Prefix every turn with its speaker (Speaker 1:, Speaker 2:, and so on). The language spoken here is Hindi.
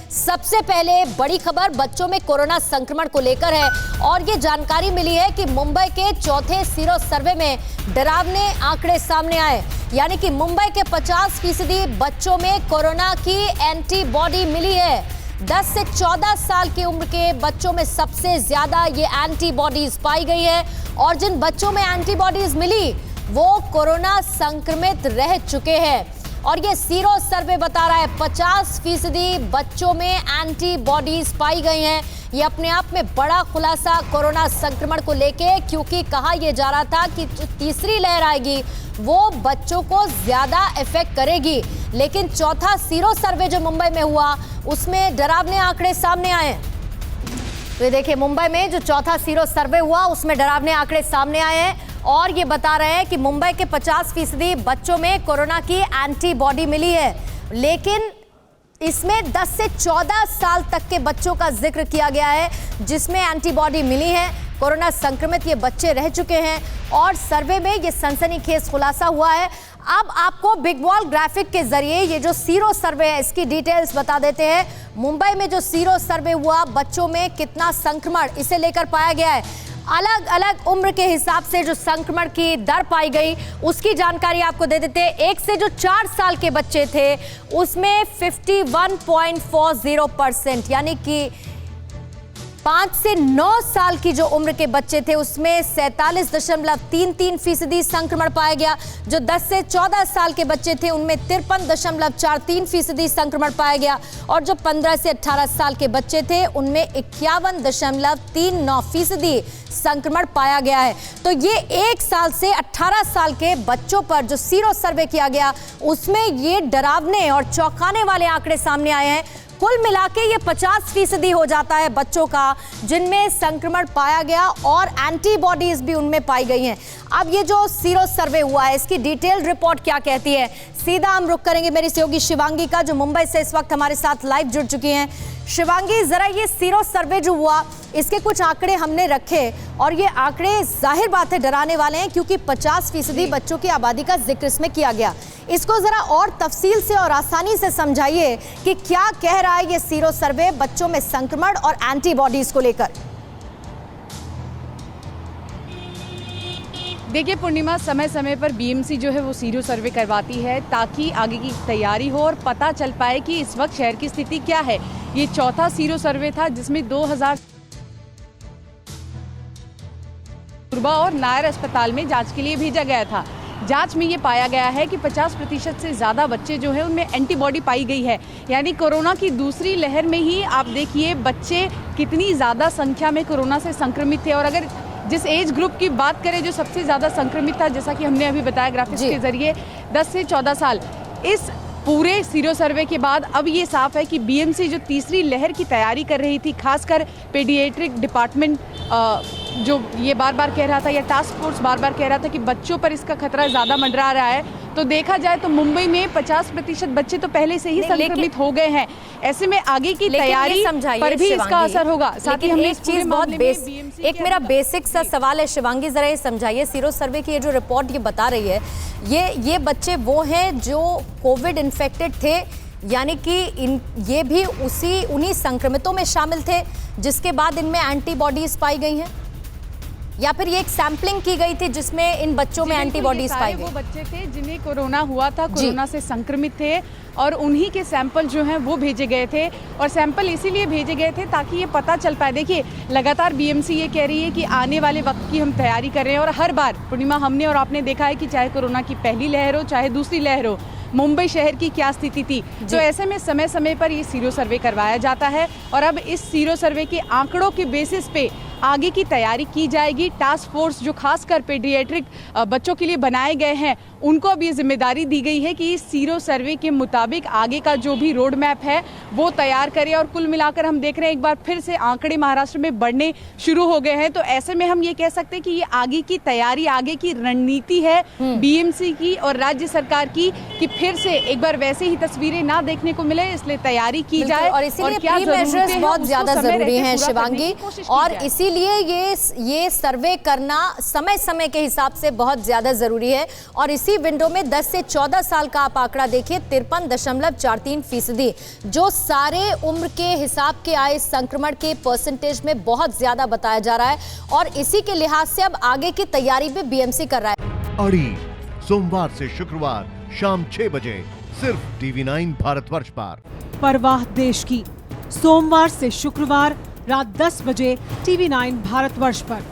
Speaker 1: सबसे पहले बड़ी खबर बच्चों में कोरोना संक्रमण को लेकर है और ये जानकारी मिली है कि मुंबई के चौथे सीरो सर्वे में डरावने आंकड़े सामने आए, यानी कि मुंबई के 50% बच्चों में कोरोना की एंटीबॉडी मिली है। 10 से 14 साल की उम्र के बच्चों में सबसे ज्यादा ये एंटीबॉडीज पाई गई है और जिन बच्चों में एंटीबॉडीज मिली वो कोरोना संक्रमित रह चुके हैं। और ये सीरो सर्वे बता रहा है 50% बच्चों में एंटीबॉडीज पाई गई हैं। ये अपने आप में बड़ा खुलासा कोरोना संक्रमण को लेके, क्योंकि कहा यह जा रहा था कि जो तीसरी लहर आएगी वो बच्चों को ज्यादा इफेक्ट करेगी, लेकिन चौथा सीरो सर्वे जो मुंबई में हुआ उसमें डरावने आंकड़े सामने आए। तो ये देखिए, मुंबई में जो चौथा सीरो सर्वे हुआ उसमें डरावने आंकड़े सामने आए हैं और ये बता रहे हैं कि मुंबई के 50% बच्चों में कोरोना की एंटीबॉडी मिली है, लेकिन इसमें 10 से 14 साल तक के बच्चों का जिक्र किया गया है जिसमें एंटीबॉडी मिली है। कोरोना संक्रमित ये बच्चे रह चुके हैं और सर्वे में ये सनसनीखेज खुलासा हुआ है। अब आपको बिग वॉल ग्राफिक के जरिए ये जो सीरो सर्वे है इसकी डिटेल्स बता देते हैं। मुंबई में जो सीरो सर्वे हुआ बच्चों में कितना संक्रमण इसे लेकर पाया गया है, अलग अलग उम्र के हिसाब से जो संक्रमण की दर पाई गई उसकी जानकारी आपको दे देते हैं। 1 से जो 4 साल के बच्चे थे उसमें 51.40%, यानी कि 5 से 9 साल की जो उम्र के बच्चे थे उसमें 47.33% संक्रमण पाया गया। जो 10 से 14 साल के बच्चे थे उनमें 53.43% संक्रमण पाया गया और जो 15 से 18 साल के बच्चे थे उनमें 51.39% संक्रमण पाया गया है। तो ये 1 साल से 18 साल के बच्चों पर जो सीरो सर्वे किया गया उसमें ये डरावने और चौंकाने वाले आंकड़े सामने आए हैं। कुल मिलाके ये 50% हो जाता है बच्चों का जिनमें संक्रमण पाया गया और एंटीबॉडीज भी उनमें पाई गई हैं। अब ये जो सीरो सर्वे हुआ है इसकी डिटेल्ड रिपोर्ट क्या कहती है, सीधा हम रुख करेंगे मेरी सहयोगी शिवांगी का, जो मुंबई से इस वक्त हमारे साथ लाइव जुड़ चुकी हैं। शिवांगी, जरा ये सीरो सर्वे जो हुआ इसके कुछ आंकड़े हमने रखे और ये आंकड़े जाहिर बात है डराने वाले हैं, क्योंकि 50% बच्चों की आबादी का जिक्र इसमें किया गया। इसको जरा और तफसील से और आसानी से समझाइए कि क्या कह रहा है ये सीरो सर्वे बच्चों में संक्रमण और एंटीबॉडीज को लेकर।
Speaker 2: देखिए पूर्णिमा, समय समय पर बीएमसी जो है वो सीरो सर्वे करवाती है ताकि आगे की तैयारी हो और पता चल पाए कि इस वक्त शहर की स्थिति क्या है। ये चौथा सीरो सर्वे था जिसमें 2000 और नायर अस्पताल में जांच के लिए भेजा गया था। जांच में ये पाया गया है कि 50% से ज़्यादा बच्चे जो हैं उनमें एंटीबॉडी पाई गई है, यानी कोरोना की दूसरी लहर में ही आप देखिए बच्चे कितनी ज़्यादा संख्या में कोरोना से संक्रमित थे। और अगर जिस एज ग्रुप की बात करें जो सबसे ज़्यादा संक्रमित था, जैसा कि हमने अभी बताया ग्राफिक्स के जरिए, 10 से 14 साल। इस पूरे सीरो सर्वे के बाद अब ये साफ है कि बीएमसी जो तीसरी लहर की तैयारी कर रही थी, खासकर पेडियाट्रिक डिपार्टमेंट जो ये बार बार कह रहा था, या टास्क फोर्स बार बार कह रहा था कि बच्चों पर इसका खतरा ज़्यादा मंडरा रहा है, तो देखा जाए तो मुंबई में 50% बच्चे तो पहले से ही संक्रमित हो गए हैं। ऐसे में आगे की तैयारी पर भी इसका असर होगा। साथ ही हमने
Speaker 1: एक चीज बहुत एक मेरा बेसिक सा सवाल है शिवांगी, जरा ये समझाइए, सीरो सर्वे की ये जो रिपोर्ट ये बता रही है ये बच्चे वो हैं जो कोविड इन्फेक्टेड थे, यानी कि ये भी उन्हीं संक्रमितों में शामिल थे जिसके बाद इनमें एंटीबॉडीज पाई गई हैं, या फिर ये एक सैंपलिंग की गई थी जिसमें इन बच्चों में एंटीबॉडीज पाई गई?
Speaker 2: वो बच्चे थे जिन्हें कोरोना हुआ था, कोरोना से संक्रमित थे और उन्हीं के सैंपल जो हैं वो भेजे गए थे। और सैंपल इसीलिए भेजे गए थे ताकि ये पता चल पाए। देखिए लगातार बीएमसी ये कह रही है कि आने वाले वक्त की हम तैयारी कर रहे हैं और हर बार पूर्णिमा हमने और आपने देखा है कि चाहे कोरोना की पहली लहर हो चाहे दूसरी लहर हो, मुंबई शहर की क्या स्थिति थी। तो ऐसे में समय समय पर ये सीरो सर्वे करवाया जाता है और अब इस सीरो सर्वे के आंकड़ों के बेसिस पे आगे की तैयारी की जाएगी। टास्क फोर्स जो खासकर पेडियाट्रिक बच्चों के लिए बनाए गए हैं उनको अब ये जिम्मेदारी दी गई है कि इस सीरो सर्वे के मुताबिक आगे का जो भी रोड मैप है वो तैयार करें। और कुल मिलाकर हम देख रहे हैं एक बार फिर से आंकड़े महाराष्ट्र में बढ़ने शुरू हो गए हैं। तो ऐसे में हम ये कह सकते हैं कि ये आगे की तैयारी, आगे की रणनीति है बीएमसी की और राज्य सरकार की कि फिर से एक बार वैसे ही तस्वीरें ना देखने को मिले, इसलिए तैयारी की जाए।
Speaker 1: और इसीलिए प्री मेजर्स बहुत ज्यादा जरूरी हैं शिवांगी, और इसी इसीलिए ये सर्वे करना समय समय के हिसाब से बहुत ज्यादा जरूरी है। और इसी विंडो में 10 से 14 साल का आप आंकड़ा देखिए 53.43%, जो सारे उम्र के हिसाब के आए संक्रमण के परसेंटेज में बहुत ज्यादा बताया जा रहा है। और इसी के लिहाज से अब आगे की तैयारी भी बीएमसी कर रहा है।
Speaker 3: अड़ी सोमवार से शुक्रवार शाम 6 बजे सिर्फ TV9 भारतवर्ष पर।
Speaker 4: परवाह देश की, सोमवार से शुक्रवार रात 10 बजे TV9 भारतवर्ष पर।